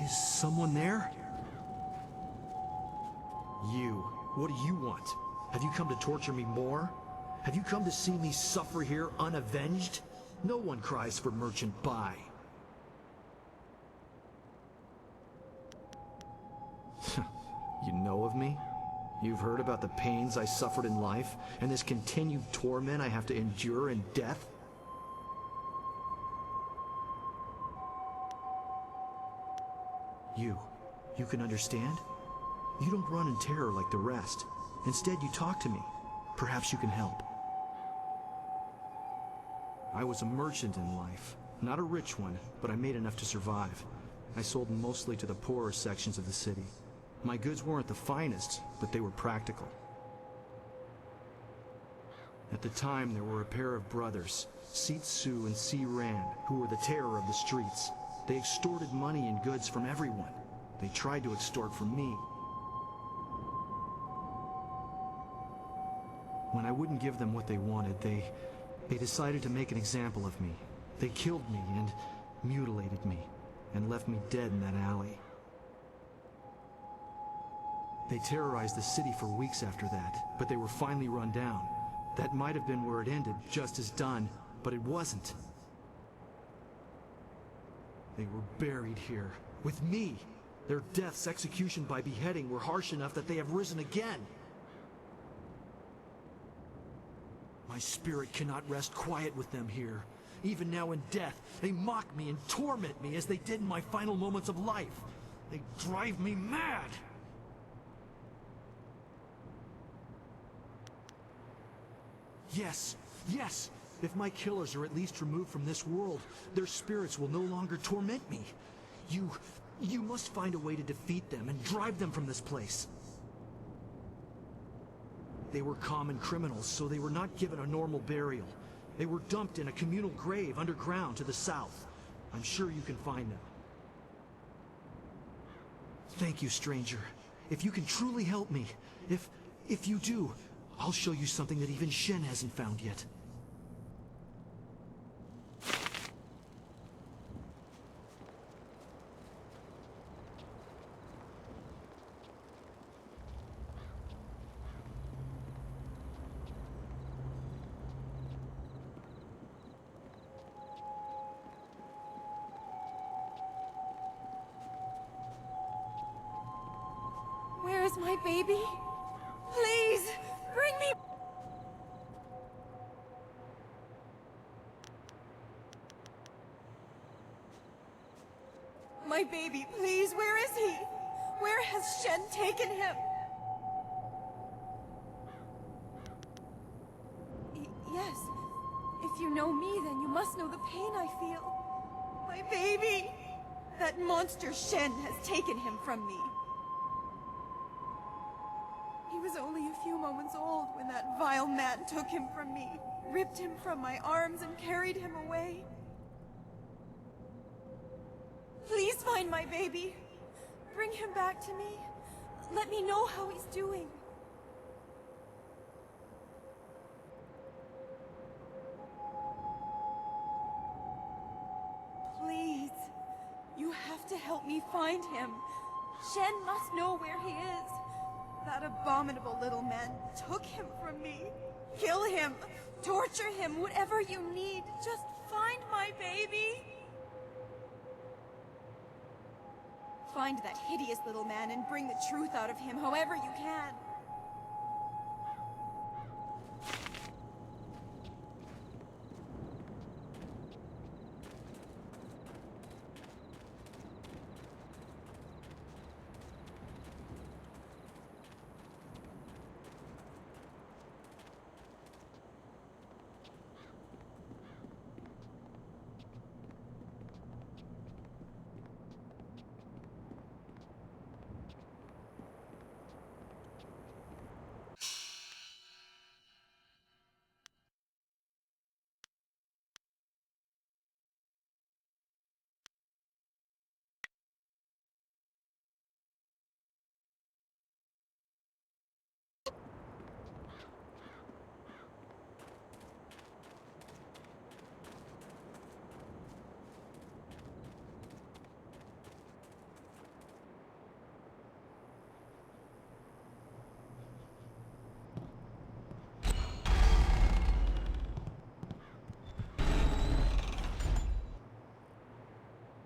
Is someone there? You. What do you want? Have you come to torture me more? Have you come to see me suffer here unavenged? No one cries for merchant buy. You know of me? You've heard about the pains I suffered in life, and this continued torment I have to endure in death? You can understand? You don't run in terror like the rest. Instead, you talk to me. Perhaps you can help. I was a merchant in life. Not a rich one, but I made enough to survive. I sold mostly to the poorer sections of the city. My goods weren't the finest, but they were practical. At the time, there were a pair of brothers, Seat Su and Si Ran, who were the terror of the streets. They extorted money and goods from everyone. They tried to extort from me. When I wouldn't give them what they wanted, they decided to make an example of me. They killed me and mutilated me, and left me dead in that alley. They terrorized the city for weeks after that, but they were finally run down. That might have been where it ended, just as done, but it wasn't. They were buried here, with me. Their deaths, execution by beheading, were harsh enough that they have risen again. My spirit cannot rest quiet with them here. Even now in death, they mock me and torment me as they did in my final moments of life. They drive me mad! Yes, yes! If my killers are at least removed from this world, their spirits will no longer torment me. You must find a way to defeat them and drive them from this place. They were common criminals, so they were not given a normal burial. They were dumped in a communal grave underground to the south. I'm sure you can find them. Thank you, stranger. If you can truly help me, if you do, I'll show you something that even Shen hasn't found yet. Where's my baby? Please, bring me... My baby, please, where is he? Where has Shen taken him? Yes. If you know me, then you must know the pain I feel. My baby! That monster Shen has taken him from me. He was only a few moments old when that vile man took him from me, ripped him from my arms and carried him away. Please find my baby. Bring him back to me. Let me know how he's doing. Please, you have to help me find him. Shen must know where he is. That abominable little man took him from me. Kill him, torture him, whatever you need. Just find my baby. Find that hideous little man and bring the truth out of him however you can.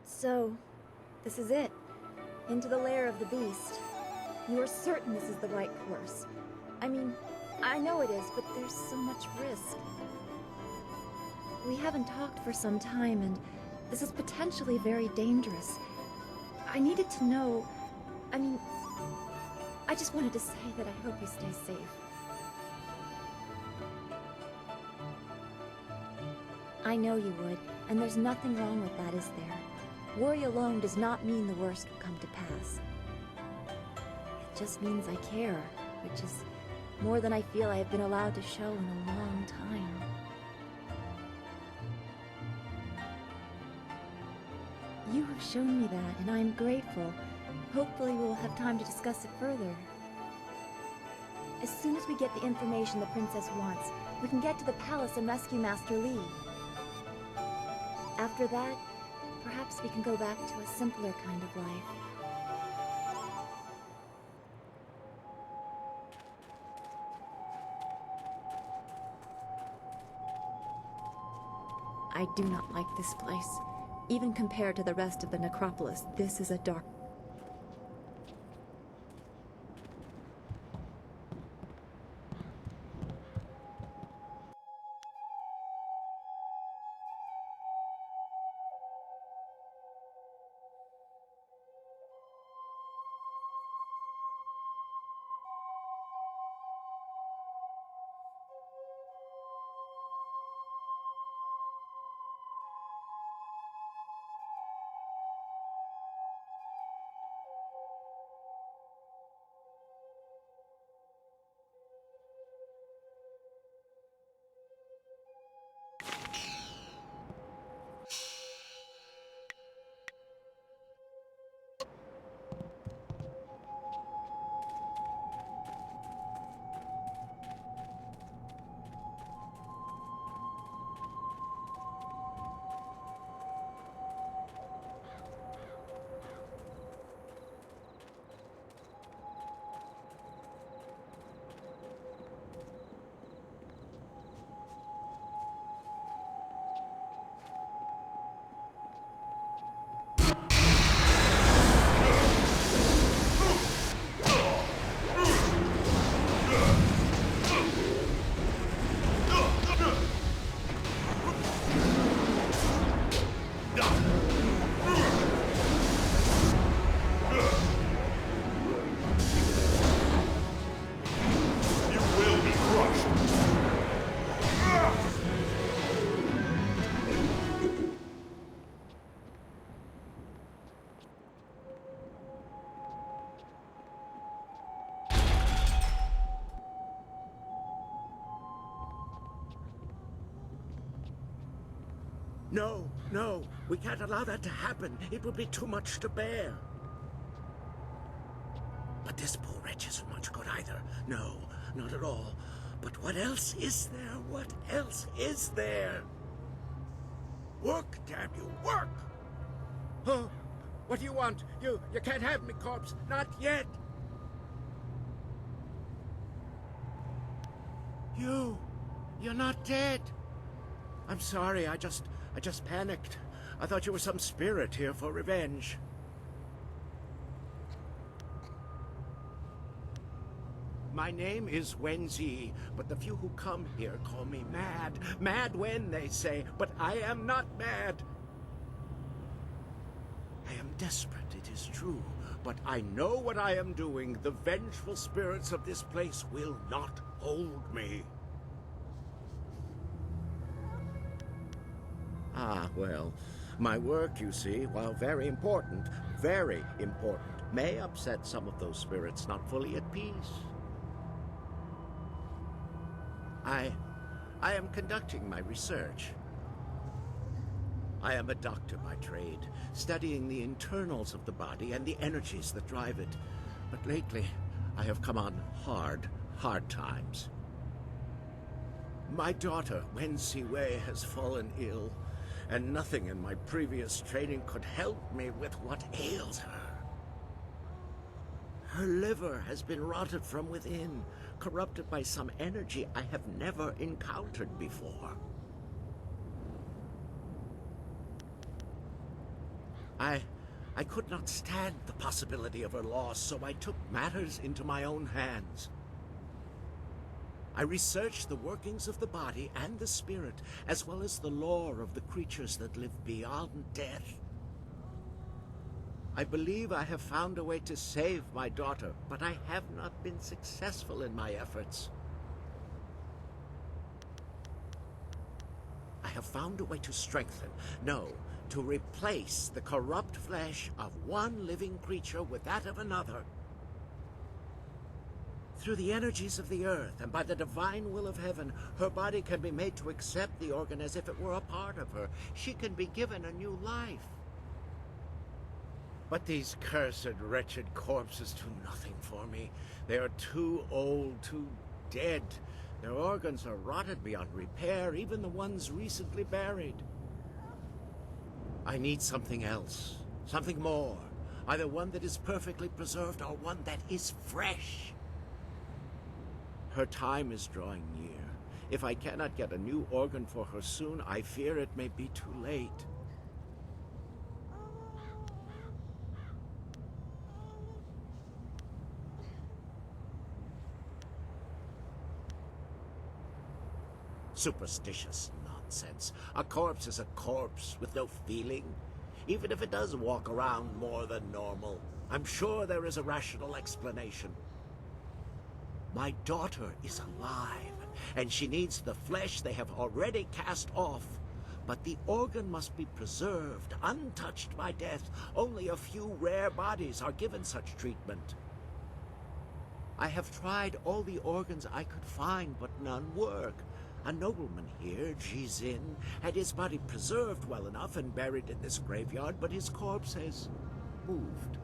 So, this is it. Into the lair of the beast. You are certain this is the right course. I mean, I know it is, but there's so much risk. We haven't talked for some time, and this is potentially very dangerous. I needed to know... I just wanted to say that I hope you stay safe. I know you would, and there's nothing wrong with that, is there? Worry alone does not mean the worst will come to pass. It just means I care, which is more than I feel I have been allowed to show in a long time. You have shown me that, and I am grateful. Hopefully we will have time to discuss it further. As soon as we get the information the princess wants, we can get to the palace and rescue Master Li. After that, perhaps we can go back to a simpler kind of life. I do not like this place. Even compared to the rest of the necropolis, this is a dark... No, no, we can't allow that to happen. It would be too much to bear. But this poor wretch isn't much good either. No, not at all. But what else is there? What else is there? Work, damn you, work! Huh? What do you want? You can't have me, corpse. Not yet. You're not dead. I'm sorry, I just panicked. I thought you were some spirit here for revenge. My name is Wenzi, but the few who come here call me mad. Mad Wen, they say, but I am not mad. I am desperate, it is true, but I know what I am doing. The vengeful spirits of this place will not hold me. Ah, well, my work, you see, while very important, may upset some of those spirits not fully at peace. I am conducting my research. I am a doctor by trade, studying the internals of the body and the energies that drive it. But lately, I have come on hard times. My daughter, Wensi Wei, has fallen ill, and nothing in my previous training could help me with what ails her. Her liver has been rotted from within, corrupted by some energy I have never encountered before. I could not stand the possibility of her loss, so I took matters into my own hands. I researched the workings of the body and the spirit, as well as the lore of the creatures that live beyond death. I believe I have found a way to save my daughter, but I have not been successful in my efforts. I have found a way to strengthen, no, to replace the corrupt flesh of one living creature with that of another. Through the energies of the earth and by the divine will of heaven, her body can be made to accept the organ as if it were a part of her. She can be given a new life. But these cursed, wretched corpses do nothing for me. They are too old, too dead. Their organs are rotted beyond repair, even the ones recently buried. I need something else, something more. Either one that is perfectly preserved or one that is fresh. Her time is drawing near. If I cannot get a new organ for her soon, I fear it may be too late. Superstitious nonsense. A corpse is a corpse with no feeling. Even if it does walk around more than normal, I'm sure there is a rational explanation. My daughter is alive, and she needs the flesh they have already cast off. But the organ must be preserved, untouched by death. Only a few rare bodies are given such treatment. I have tried all the organs I could find, but none work. A nobleman here, Jizin, had his body preserved well enough and buried in this graveyard, but his corpse has moved.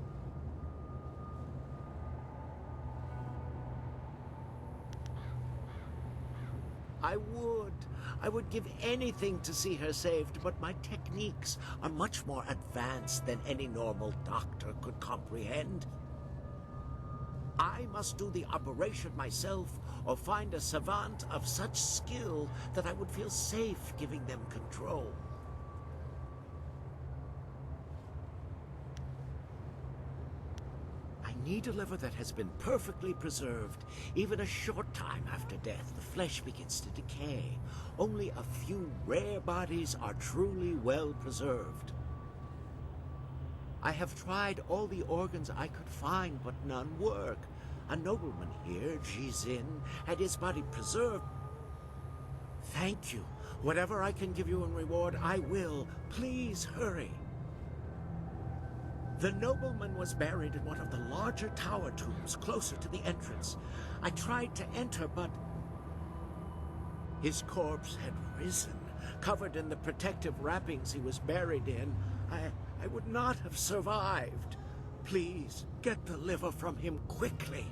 I would give anything to see her saved, but my techniques are much more advanced than any normal doctor could comprehend. I must do the operation myself, or find a savant of such skill that I would feel safe giving them control. I need a liver that has been perfectly preserved. Even a short time after death, the flesh begins to decay. Only a few rare bodies are truly well preserved. I have tried all the organs I could find, but none work. A nobleman here, Jizin, had his body preserved. Thank you. Whatever I can give you in reward, I will. Please hurry. The nobleman was buried in one of the larger tower tombs closer to the entrance. I tried to enter, but his corpse had risen, covered in the protective wrappings he was buried in. I would not have survived. Please, get the liver from him quickly.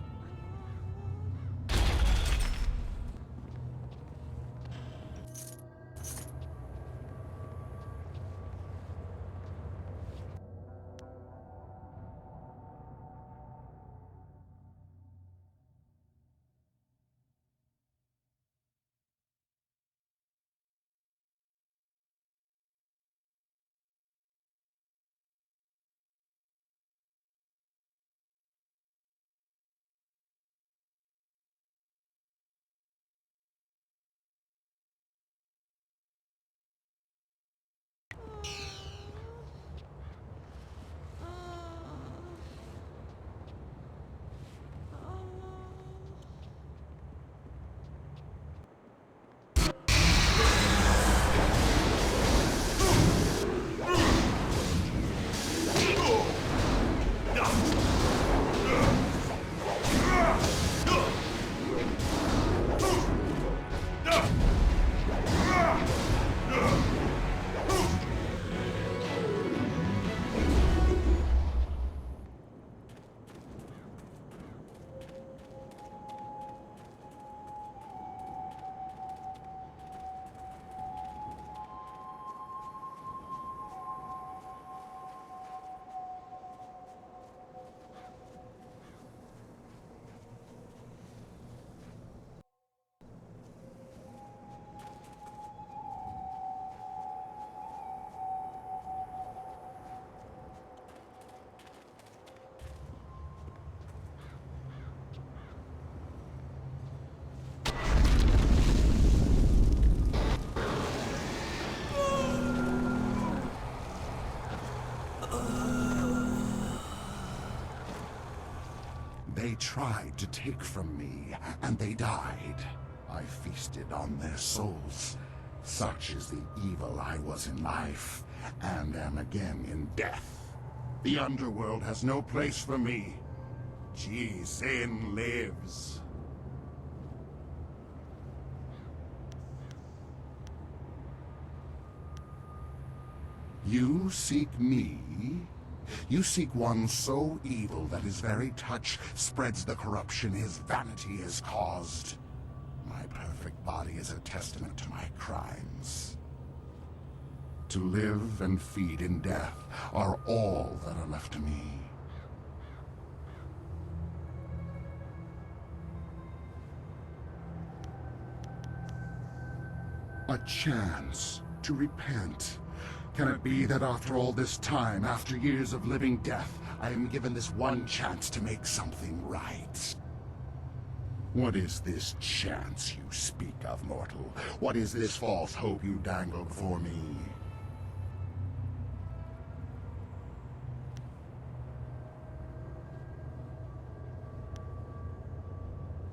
They tried to take from me, and they died. I feasted on their souls. Such is the evil I was in life, and am again in death. The underworld has no place for me. Sin lives. You seek me? You seek one so evil that his very touch spreads the corruption his vanity has caused. My perfect body is a testament to my crimes. To live and feed in death are all that are left to me. A chance to repent. Can it be that after all this time, after years of living death, I am given this one chance to make something right? What is this chance you speak of, mortal? What is this false hope you dangle before me?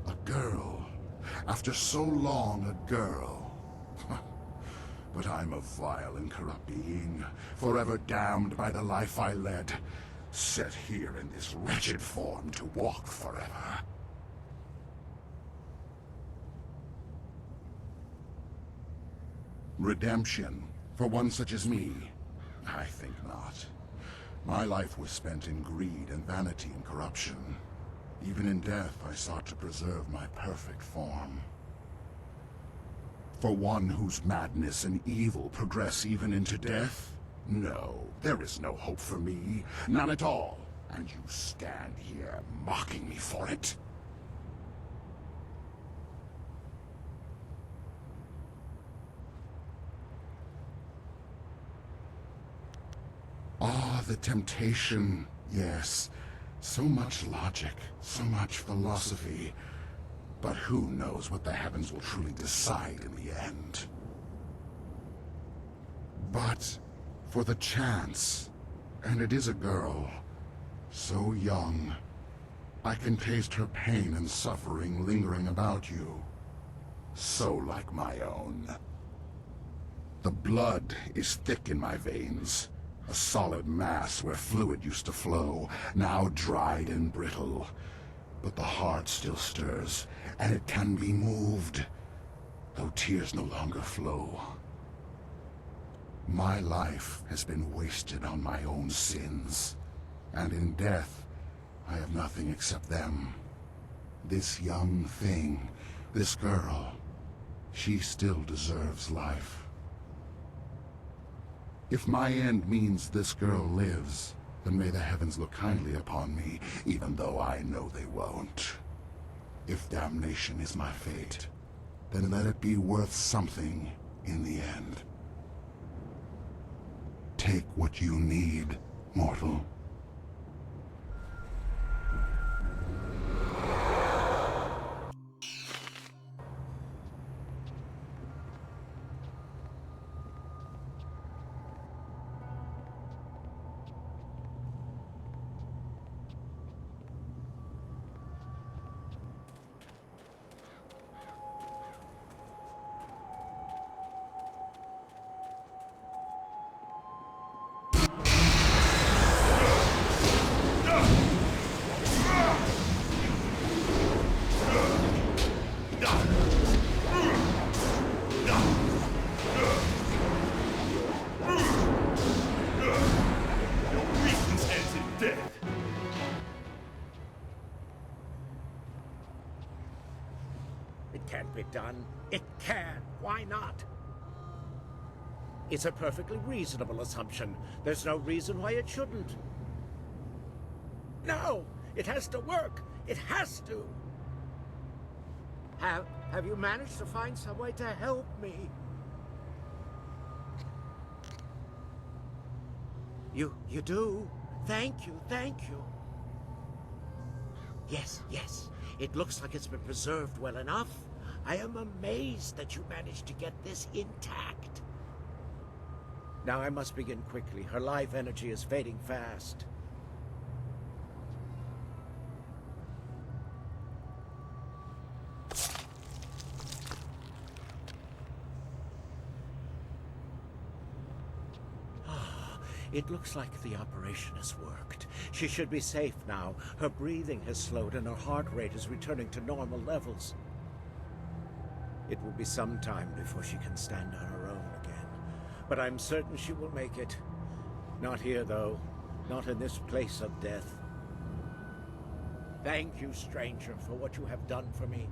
A girl. After so long, a girl. But I'm a vile and corrupt being, forever damned by the life I led, set here in this wretched form to walk forever. Redemption, for one such as me? I think not. My life was spent in greed and vanity and corruption. Even in death, I sought to preserve my perfect form. For one whose madness and evil progress even into death? No, there is no hope for me. None at all. And you stand here mocking me for it? Ah, the temptation. Yes. So much logic, so much philosophy. But who knows what the heavens will truly decide in the end? But for the chance, and it is a girl, so young, I can taste her pain and suffering lingering about you, so like my own. The blood is thick in my veins, a solid mass where fluid used to flow, now dried and brittle. But the heart still stirs, and it can be moved, though tears no longer flow. My life has been wasted on my own sins, and in death, I have nothing except them. This young thing, this girl, she still deserves life. If my end means this girl lives, then may the heavens look kindly upon me, even though I know they won't. If damnation is my fate, then let it be worth something in the end. Take what you need, mortal. It can't be done. It can. Why not? It's a perfectly reasonable assumption. There's no reason why it shouldn't. No! It has to work! It has to! Have you managed to find some way to help me? You do? Thank you, thank you. Yes, it looks like it's been preserved well enough. I am amazed that you managed to get this intact. Now I must begin quickly. Her life energy is fading fast. It looks like the operation has worked. She should be safe now. Her breathing has slowed and her heart rate is returning to normal levels. It will be some time before she can stand on her own again. But I'm certain she will make it. Not here, though. Not in this place of death. Thank you, stranger, for what you have done for me.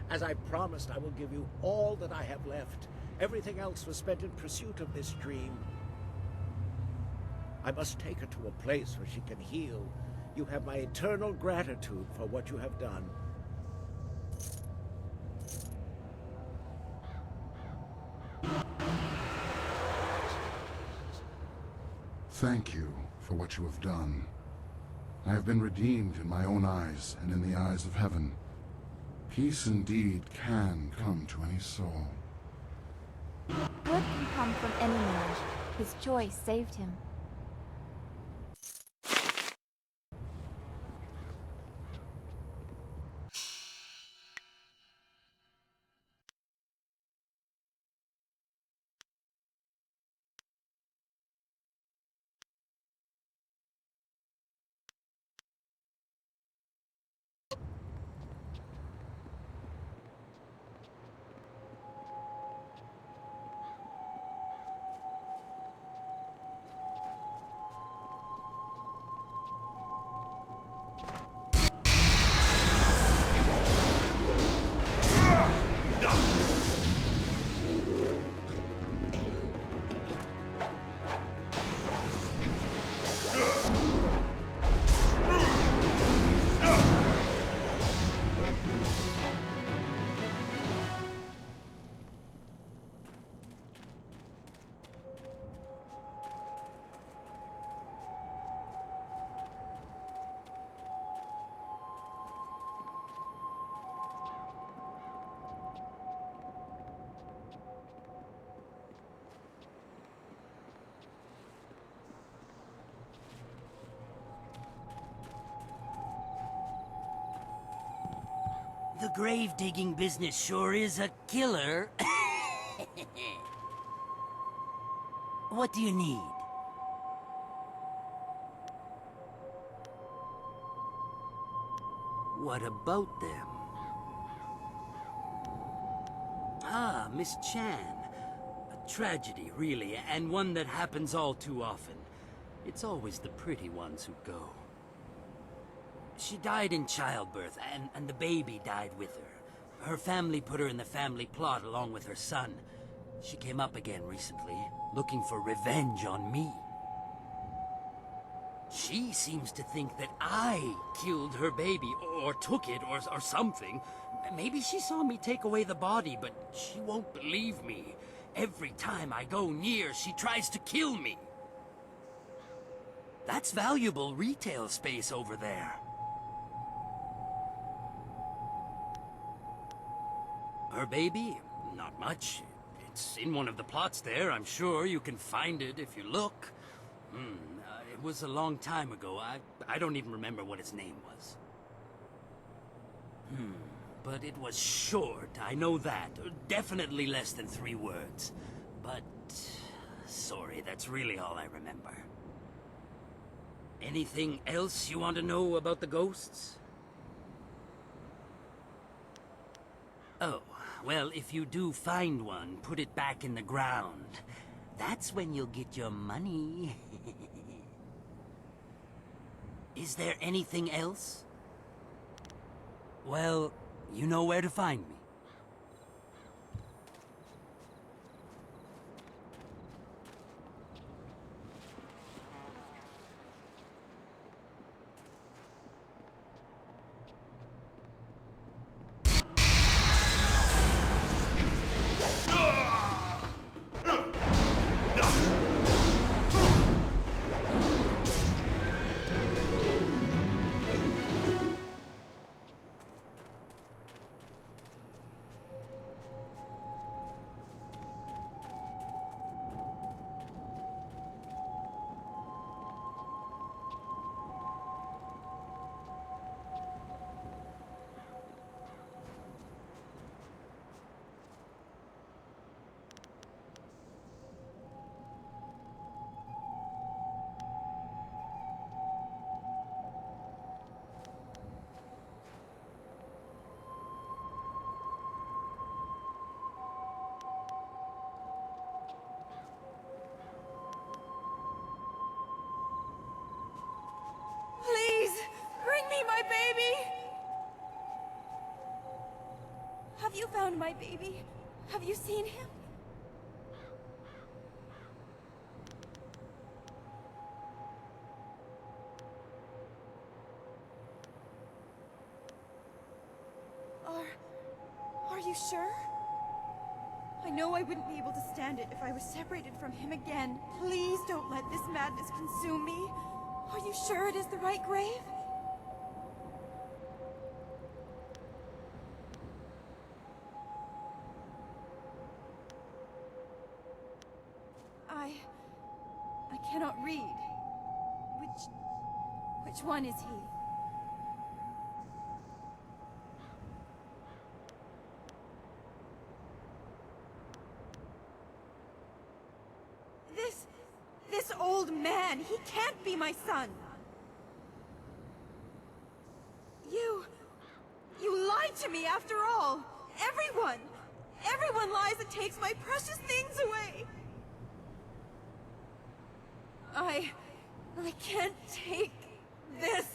As I promised, I will give you all that I have left. Everything else was spent in pursuit of this dream. I must take her to a place where she can heal. You have my eternal gratitude for what you have done. Thank you for what you have done. I have been redeemed in my own eyes and in the eyes of heaven. Peace indeed can come to any soul. Good can come from any man. His choice saved him. The grave-digging business sure is a killer. What do you need? What about them? Ah, Miss Chan. A tragedy, really, and one that happens all too often. It's always the pretty ones who go. She died in childbirth, and the baby died with her. Her family put her in the family plot along with her son. She came up again recently, looking for revenge on me. She seems to think that I killed her baby, or took it, or something. Maybe she saw me take away the body, but she won't believe me. Every time I go near, she tries to kill me. That's valuable retail space over there. Her baby? Not much. It's in one of the plots there. I'm sure you can find it if you look. It was a long time ago. I don't even remember what its name was. But it was short, I know that. Definitely less than 3 words. But... sorry, that's really all I remember. Anything else you want to know about the ghosts? Oh, well, if you do find one, put it back in the ground. That's when you'll get your money. Is there anything else? Well, you know where to find me. you found my baby? Have you seen him? Are you sure? I know I wouldn't be able to stand it if I was separated from him again. Please don't let this madness consume me. Are you sure it is the right grave? I cannot read. Which one is he? This old man, he can't be my son. You lied to me after all. Everyone lies and takes my precious things away. I can't take this.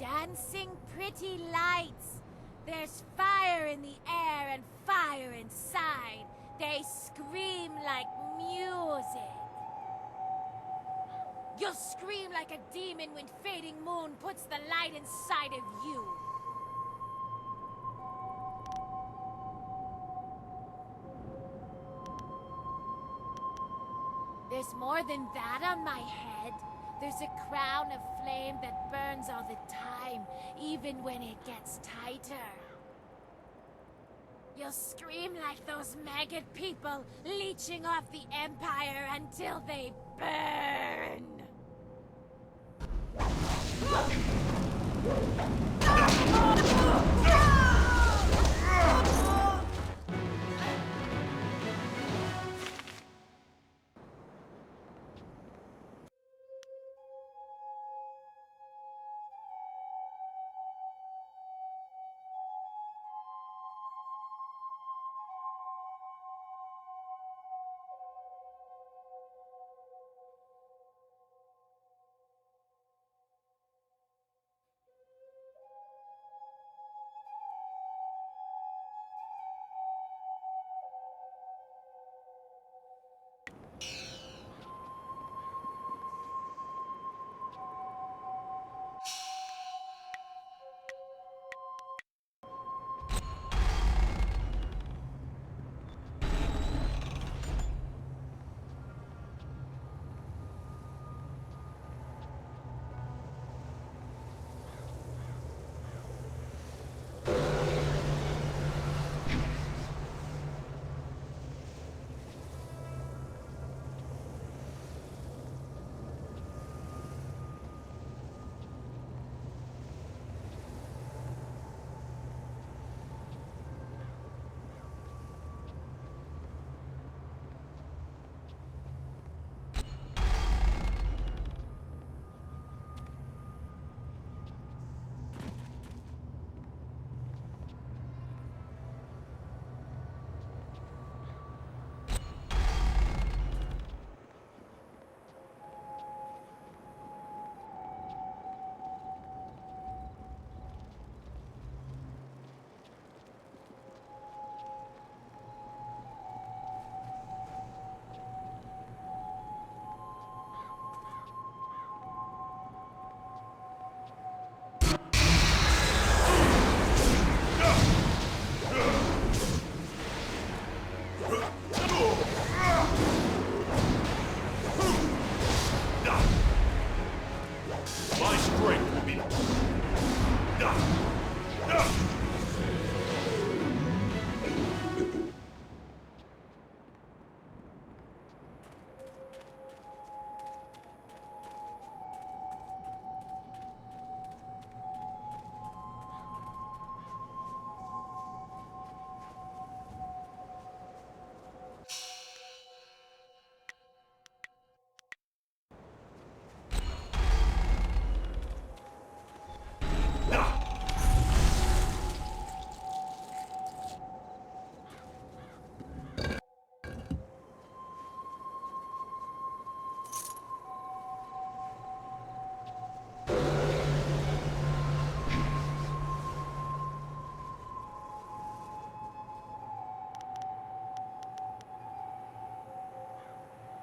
Dancing pretty lights. There's fire in the air and fire inside. They scream like music. You'll scream like a demon when fading moon puts the light inside of you. There's more than that on my head. There's a crown of flame that burns all the time, even when it gets tighter. You'll scream like those maggot people leeching off the Empire until they burn.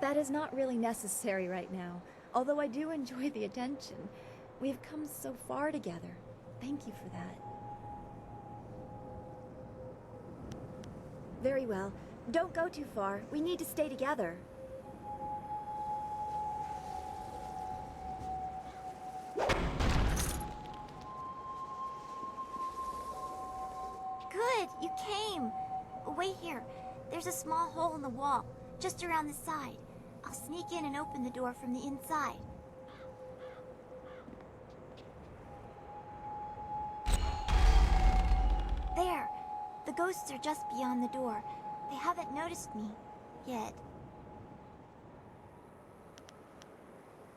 That is not really necessary right now, although I do enjoy the attention. We've come so far together. Thank you for that. Very well. Don't go too far. We need to stay together. Good, you came. Wait here. There's a small hole in the wall, just around the side. I'll sneak in and open the door from the inside. There. The ghosts are just beyond the door. They haven't noticed me yet.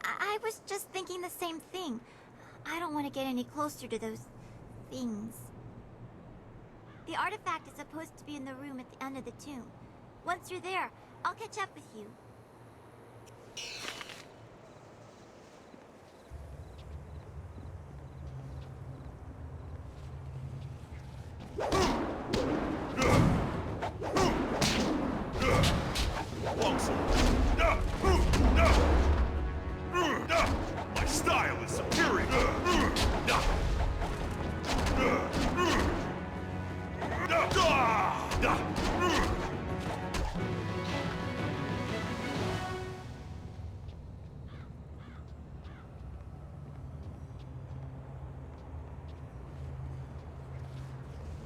I was just thinking the same thing. I don't want to get any closer to those things. The artifact is supposed to be in the room at the end of the tomb. Once you're there, I'll catch up with you. My style is superior.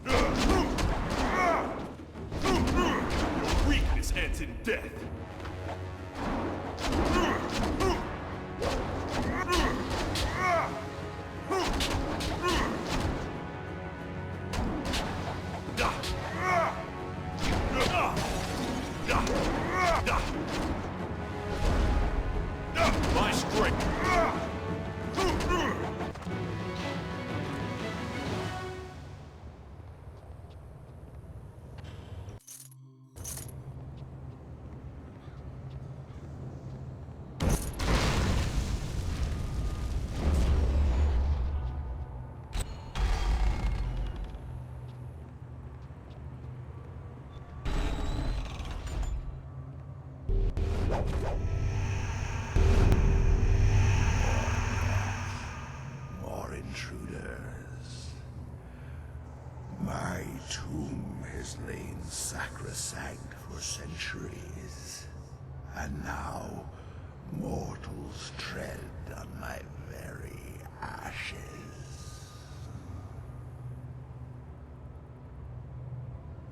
Your weakness ends in death. My strength. More intruders. My tomb has lain sacrosanct for centuries, and now mortals tread on my very ashes.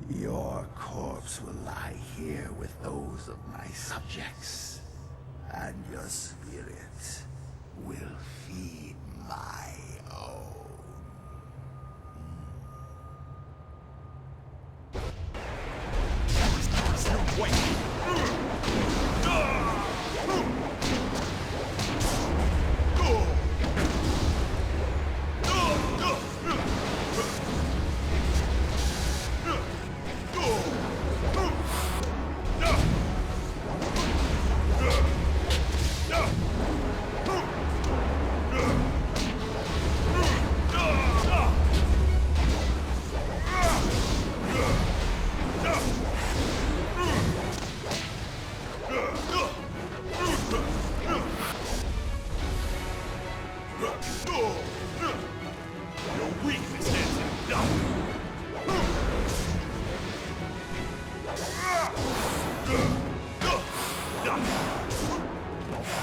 Your corpse will lie here with those of my subjects, and your spirit will feed my own. Wait. Your weakness ends in death.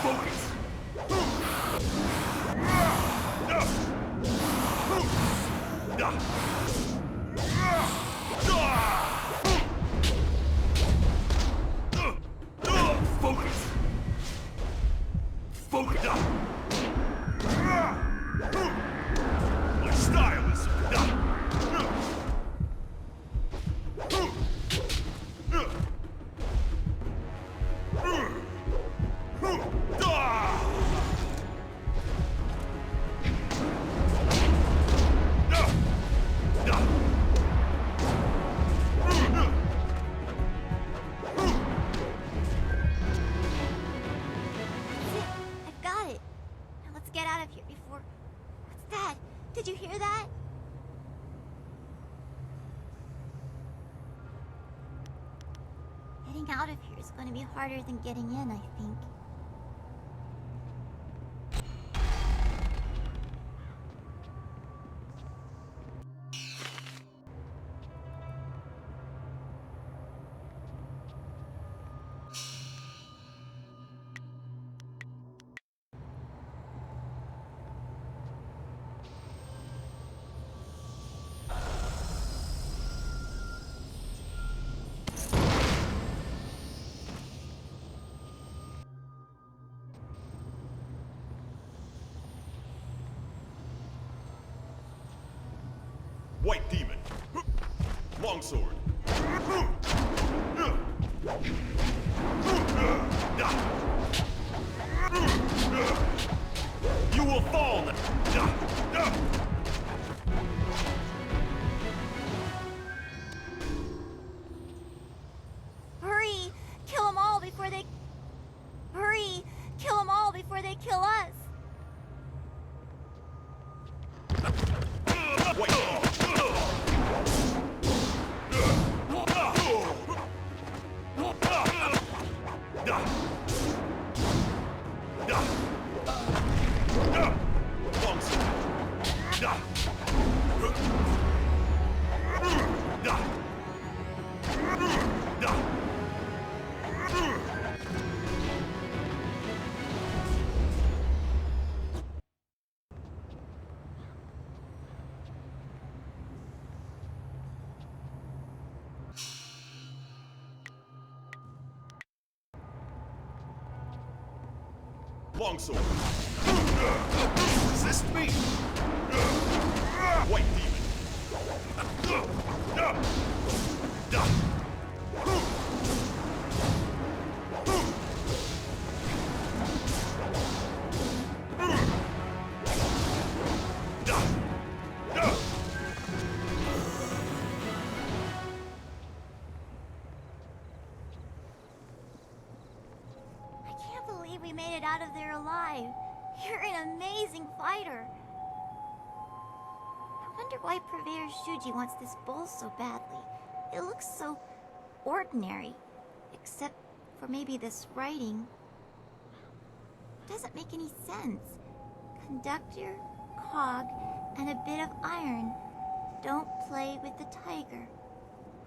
Focus. Focus! Focus! My style is... I've got it. Now let's get out of here before... What's that? Did you hear that? Getting out of here is going to be harder than getting in, I think. White demon. Longsword. You will fall now. Hurry! Kill them all before they... Hurry! Kill them all before they kill us! Longsword. Resist me. White demon. We made it out of there alive. You're an amazing fighter. I wonder why Purveyor Shuji wants this bowl so badly. It looks so ordinary, except for maybe this writing. It doesn't make any sense. Conductor, cog, and a bit of iron. Don't play with the tiger.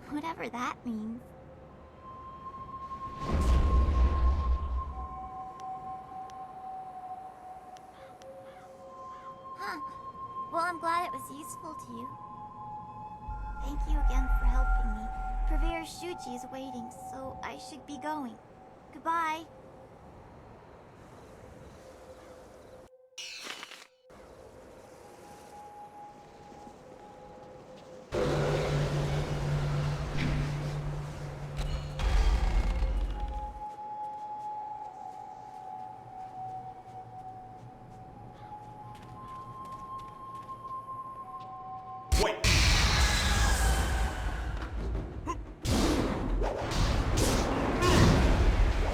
Whatever that means. Well, I'm glad it was useful to you. Thank you again for helping me. Purveyor Shuji is waiting, so I should be going. Goodbye.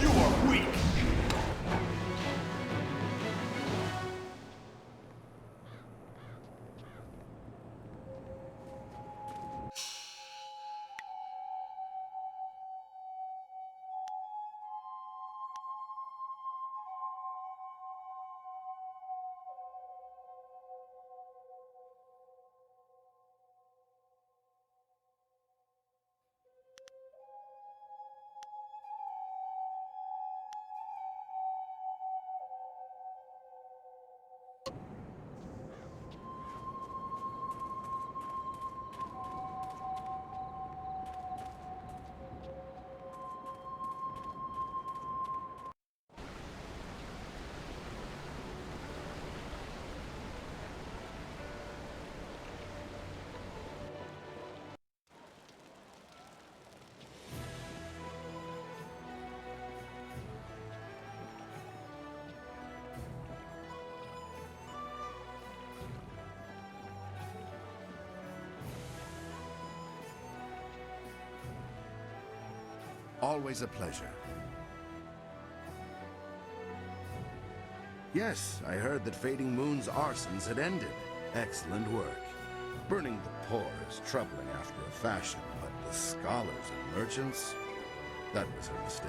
You are weak. Always a pleasure. Yes, I heard that Fading Moon's arsons had ended. Excellent work. Burning the poor is troubling after a fashion, but the scholars and merchants, that was her mistake.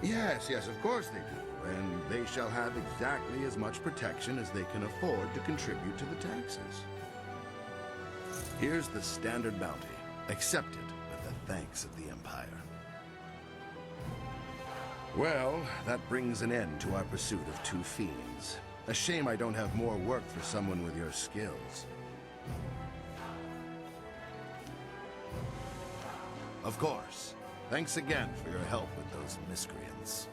Yes, of course they do, and they shall have exactly as much protection as they can afford to contribute to the taxes. Here's the standard bounty. Accept it with the thanks of the Empire. Well, that brings an end to our pursuit of two fiends. A shame I don't have more work for someone with your skills. Of course. Thanks again for your help with those miscreants.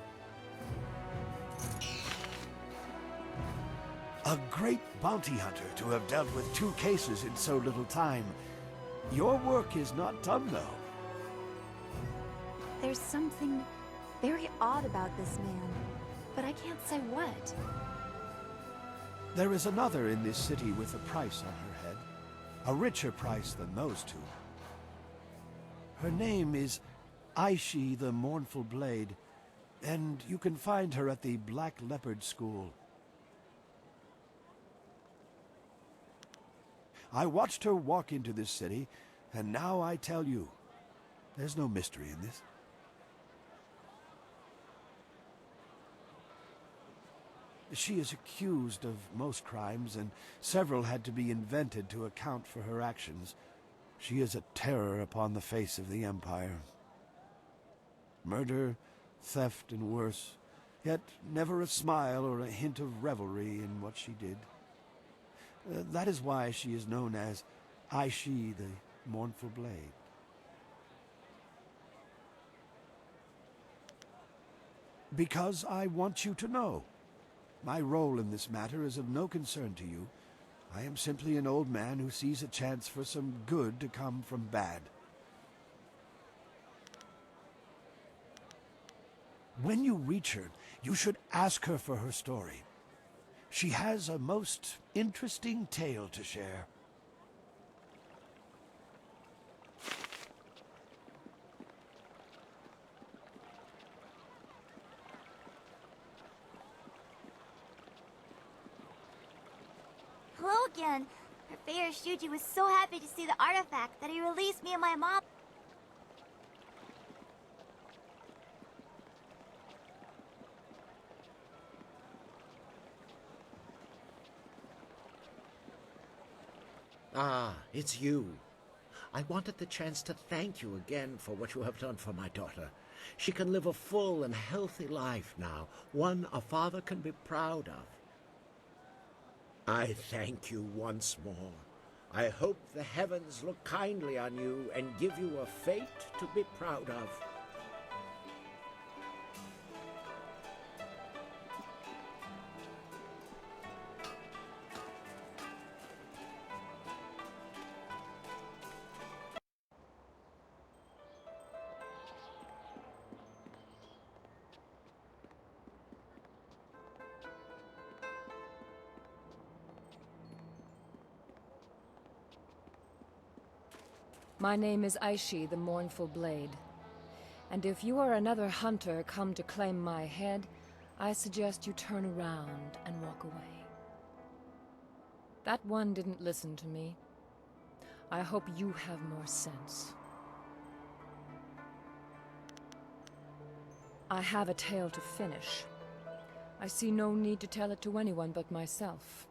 A great bounty hunter to have dealt with two cases in so little time. Your work is not done, though. There's something very odd about this man, but I can't say what. There is another in this city with a price on her head. A richer price than those two. Her name is Aishi the Mournful Blade, and you can find her at the Black Leopard School. I watched her walk into this city, and now I tell you, there's no mystery in this. She is accused of most crimes, and several had to be invented to account for her actions. She is a terror upon the face of the Empire. Murder, theft, and worse, yet never a smile or a hint of revelry in what she did. That is why she is known as Aishi the Mournful Blade. Because I want you to know. My role in this matter is of no concern to you. I am simply an old man who sees a chance for some good to come from bad. When you reach her, you should ask her for her story. She has a most interesting tale to share. Hello again. Professor Shuji was so happy to see the artifact that he released me and my mom. Ah, it's you. I wanted the chance to thank you again for what you have done for my daughter. She can live a full and healthy life now, one a father can be proud of. I thank you once more. I hope the heavens look kindly on you and give you a fate to be proud of. My name is Aishi, the Mournful Blade. And if you are another hunter come to claim my head, I suggest you turn around and walk away. That one didn't listen to me. I hope you have more sense. I have a tale to finish. I see no need to tell it to anyone but myself.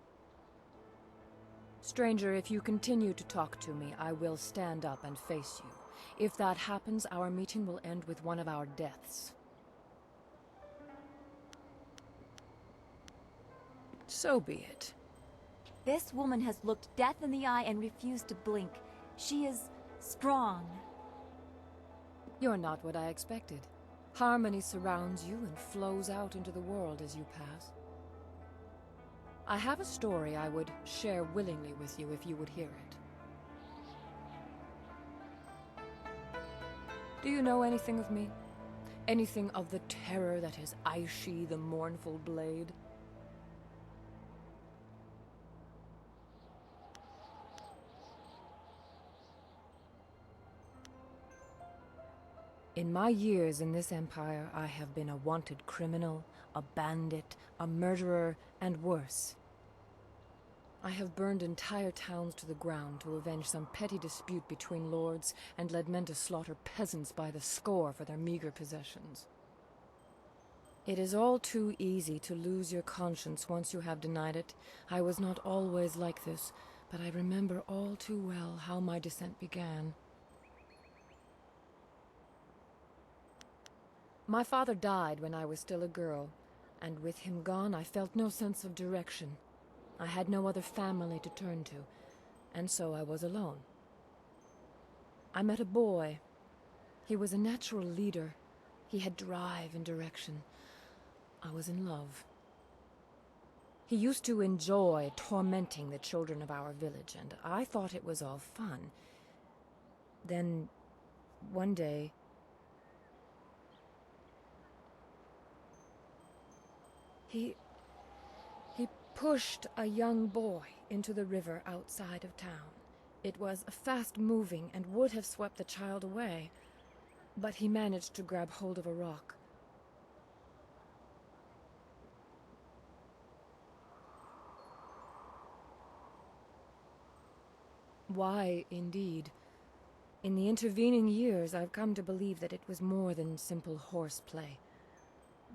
Stranger, if you continue to talk to me, I will stand up and face you. If that happens, our meeting will end with one of our deaths. So be it. This woman has looked death in the eye and refused to blink. She is strong. You're not what I expected. Harmony surrounds you and flows out into the world as you pass. I have a story I would share willingly with you if you would hear it. Do you know anything of me? Anything of the terror that is Aishi, the Mournful Blade? In my years in this empire, I have been a wanted criminal, a bandit, a murderer, and worse. I have burned entire towns to the ground to avenge some petty dispute between lords and led men to slaughter peasants by the score for their meager possessions. It is all too easy to lose your conscience once you have denied it. I was not always like this, but I remember all too well how my descent began. My father died when I was still a girl, and with him gone, I felt no sense of direction. I had no other family to turn to, and so I was alone. I met a boy. He was a natural leader. He had drive and direction. I was in love. He used to enjoy tormenting the children of our village, and I thought it was all fun. Then, one day, he pushed a young boy into the river outside of town. It was fast-moving and would have swept the child away, but he managed to grab hold of a rock. Why, indeed. In the intervening years, I've come to believe that it was more than simple horseplay.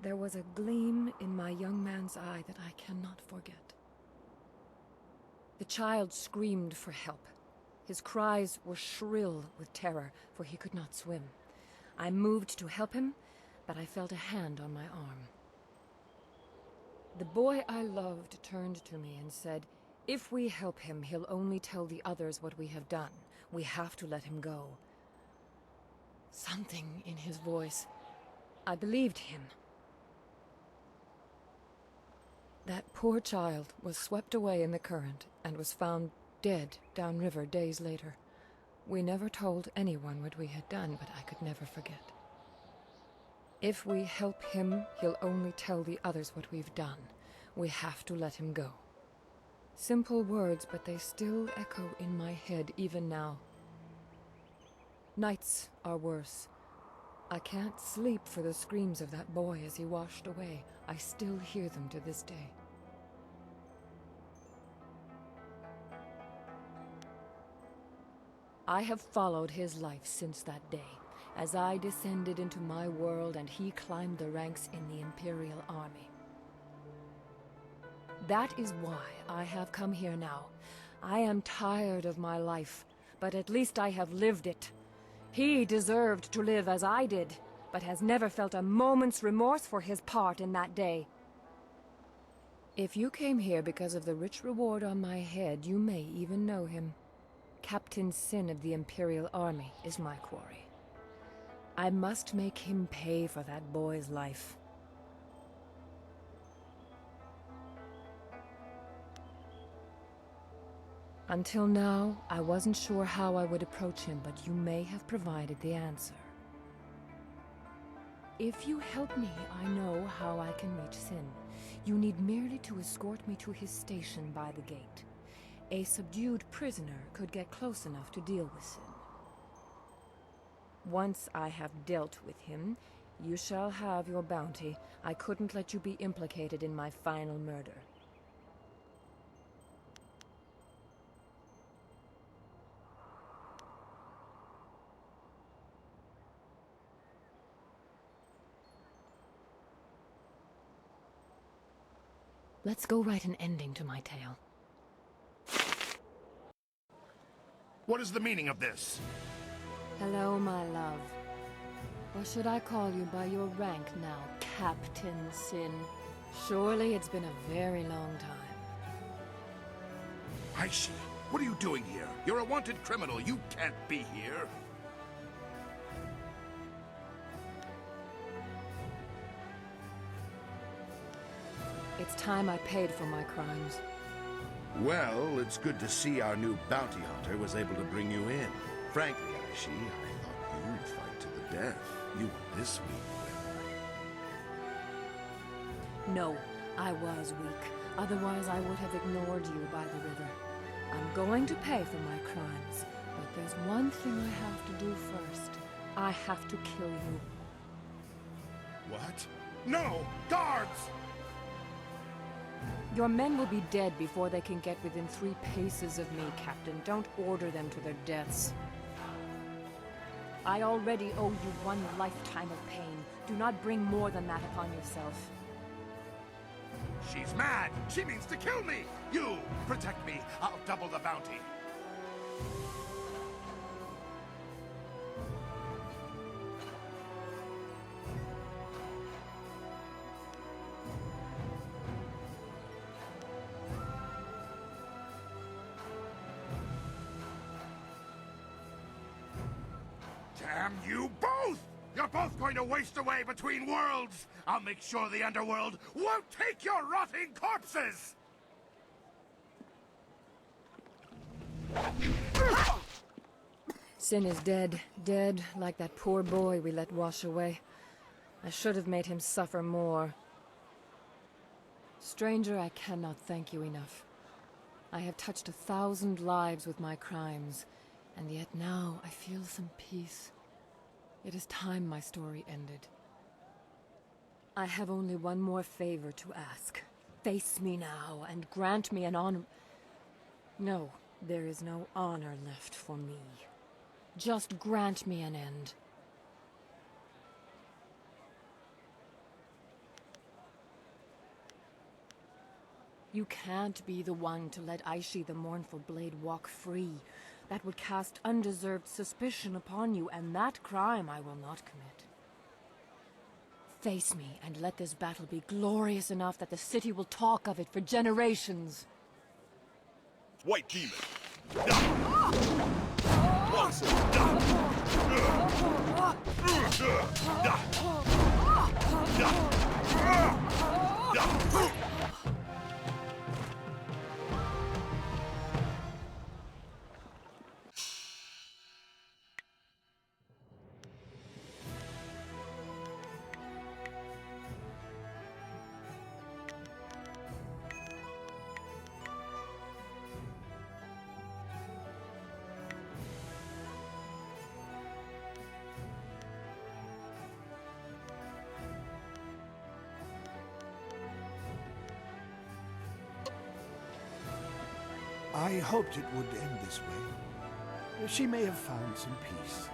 There was a gleam in my young man's eye that I cannot forget. The child screamed for help. His cries were shrill with terror, for he could not swim. I moved to help him, but I felt a hand on my arm. The boy I loved turned to me and said, "If we help him, he'll only tell the others what we have done. We have to let him go." Something in his voice. I believed him. That poor child was swept away in the current and was found dead downriver days later. We never told anyone what we had done, but I could never forget. If we help him, he'll only tell the others what we've done. We have to let him go. Simple words, but they still echo in my head even now. Nights are worse. I can't sleep for the screams of that boy as he washed away. I still hear them to this day. I have followed his life since that day, as I descended into my world and he climbed the ranks in the Imperial Army. That is why I have come here now. I am tired of my life, but at least I have lived it. He deserved to live as I did, but has never felt a moment's remorse for his part in that day. If you came here because of the rich reward on my head, you may even know him. Captain Sin of the Imperial Army is my quarry. I must make him pay for that boy's life. Until now, I wasn't sure how I would approach him, but you may have provided the answer. If you help me, I know how I can reach Sin. You need merely to escort me to his station by the gate. A subdued prisoner could get close enough to deal with Sin. Once I have dealt with him, you shall have your bounty. I couldn't let you be implicated in my final murder. Let's go write an ending to my tale. What is the meaning of this? Hello, my love. Or should I call you by your rank now, Captain Sin? Surely it's been a very long time. Aishi, what are you doing here? You're a wanted criminal. You can't be here. It's time I paid for my crimes. Well, it's good to see our new bounty hunter was able to bring you in. Frankly, Aishi, I thought you'd fight to the death. You were this weak. No, I was weak. Otherwise, I would have ignored you by the river. I'm going to pay for my crimes, but there's one thing I have to do first. I have to kill you. What? No! Guards! Your men will be dead before they can get within 3 paces of me, Captain. Don't order them to their deaths. I already owe you 1 lifetime of pain. Do not bring more than that upon yourself. She's mad! She means to kill me! You protect me, I'll double the bounty. Damn you both! You're both going to waste away between worlds! I'll make sure the underworld won't take your rotting corpses! Sin is dead. Dead, like that poor boy we let wash away. I should have made him suffer more. Stranger, I cannot thank you enough. I have touched 1,000 lives with my crimes, and yet now I feel some peace. It is time my story ended. I have only one more favor to ask. Face me now, and grant me an honor... No, there is no honor left for me. Just grant me an end. You can't be the one to let Aishi the Mournful Blade walk free. That would cast undeserved suspicion upon you, and that crime I will not commit. Face me, and let this battle be glorious enough that the city will talk of it for generations. White demon! I hoped it would end this way. She may have found some peace.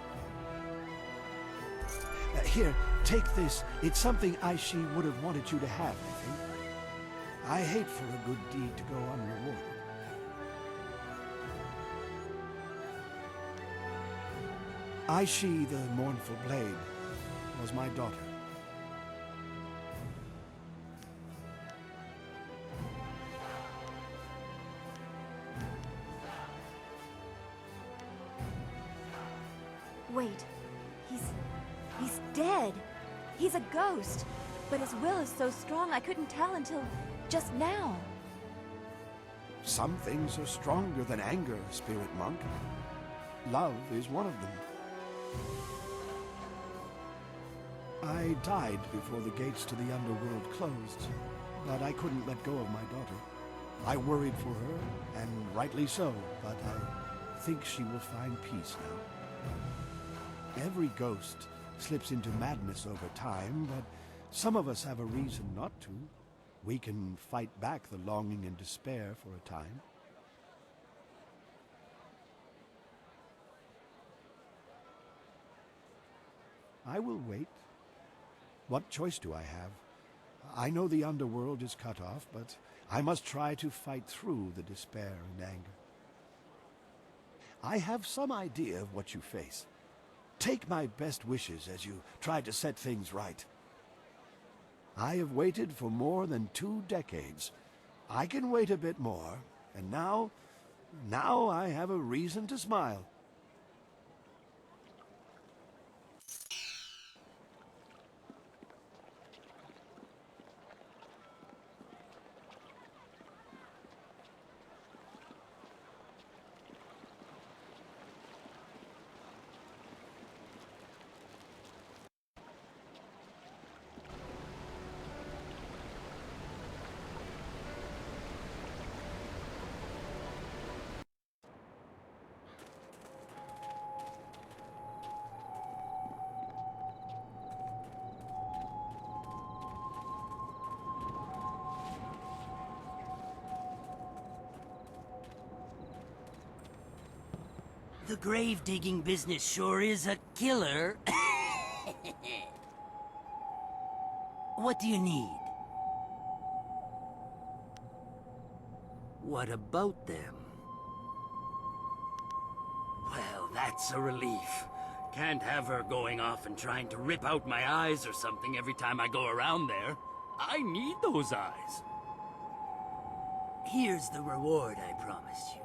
Here, take this. It's something Aishi would have wanted you to have, I think. I hate for a good deed to go unrewarded. Aishi, the Mournful Blade, was my daughter. Wait, he's dead. He's a ghost, but his will is so strong I couldn't tell until just now. Some things are stronger than anger, Spirit Monk. Love is one of them. I died before the gates to the underworld closed, but I couldn't let go of my daughter. I worried for her, and rightly so, but I think she will find peace now. Every ghost slips into madness over time, but some of us have a reason not to. We can fight back the longing and despair for a time. I will wait. What choice do I have? I know the underworld is cut off, but I must try to fight through the despair and anger. I have some idea of what you face. Take my best wishes as you try to set things right. I have waited for more than 2 decades. I can wait a bit more, and now I have a reason to smile. The grave-digging business sure is a killer. What do you need? What about them? Well, that's a relief. Can't have her going off and trying to rip out my eyes or something every time I go around there. I need those eyes. Here's the reward I promised you.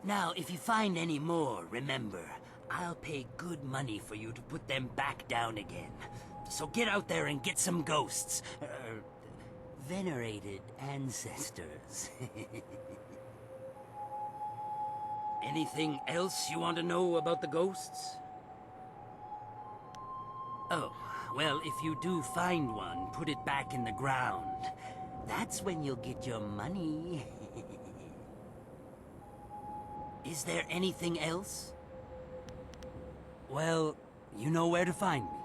Now, if you find any more, remember, I'll pay good money for you to put them back down again. So get out there and get some ghosts. Venerated ancestors. Anything else you want to know about the ghosts? Oh, well, if you do find one, put it back in the ground. That's when you'll get your money. Is there anything else? Well, you know where to find me.